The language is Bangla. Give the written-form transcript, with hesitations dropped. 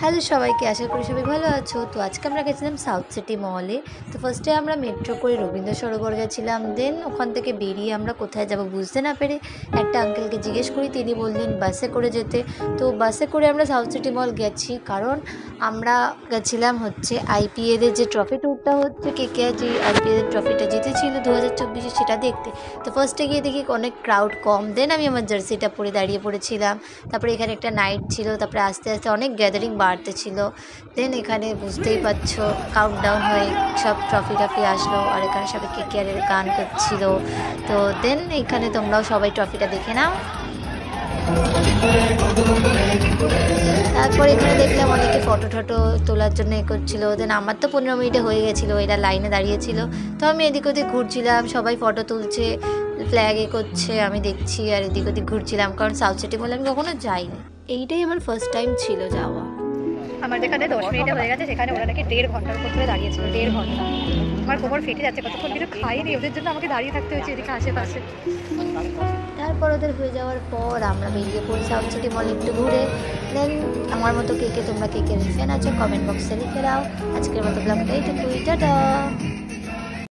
হ্যালো সবাইকে, আশা করি সবাই ভালো আছো। তো আজকে আমরা গেছিলাম সাউথ সিটি মলে। তো ফার্স্টে আমরা মেট্রো করে রবীন্দ্র সরোবর গেছিলাম। দেন ওখান থেকে বেরিয়ে আমরা কোথায় যাব বুঝতে না পেরে একটা আঙ্কেলকে জিজ্ঞেস করি, তিনি বললেন বাসে করে যেতে। তো বাসে করে আমরা সাউথ সিটি মল গেছি, কারণ আমরা গেছিলাম হচ্ছে আইপিএলের যে ট্রফি ট্যুরটা হচ্ছে, কেকেআর যে আইপিএলের ট্রফিটা জিতেছিল 2024-এ, সেটা দেখতে। তো ফার্স্টে গিয়ে দেখি অনেক ক্রাউড কম। দেন আমি আমার জার্সিটা পরে দাঁড়িয়ে পড়েছিলাম। তারপরে এখানে একটা নাইট ছিল, তারপরে আস্তে আস্তে অনেক গ্যাদারিং বাড়তে ছিল। দেন এখানে বুঝতেই পারছো কাউন্টডাউন হয়ে সব ট্রফি আসলো, আর এখানে সবাই কেকেআরের গান করছিল। তো দেন এখানে তোমরাও সবাই ট্রফিটা দেখে নাও। তারপর এখানে দেখলাম অনেকে ফটো টটো তোলার জন্য করছিল। দেন আমার তো 15 মিনিটে হয়ে গেছিলো, এরা লাইনে দাঁড়িয়েছিল। তো আমি এদিক ওদিক ঘুরছিলাম, সবাই ফটো তুলছে, ফ্ল্যাগ করছে, আমি দেখছি আর এদিক ওদিক ঘুরছিলাম, কারণ সাউথ সিটি মলে আমি কখনো যাইনি। এইটাই আমার ফার্স্ট টাইম ছিল যাওয়া। আমার যেখানে 10 মিনিটে হয়ে গেছে, সেখানে ওরা নাকি 1.5 ঘন্টার উপর ধরে দাঁড়িয়েছিল। 1.5 ঘন্টা। আমার কোমর ফেটে যাচ্ছে, কতক্ষণ কিছু খাইনি, ওদের জন্য আমাকে দাঁড়িয়ে থাকতে হয়েছে এদিকে আশেপাশে। তারপর ওদের হয়ে যাওয়ার পর আমরা বেরিয়ে পড়ি সাউথ সিটি মল একটু ঘুরে। দেন আমার মতো তোমরা কেকের ফ্যান আছো, কমেন্ট বক্সে লিখে দাও। আজকের মতো ব্লগটা এইটুকুই, টাটা।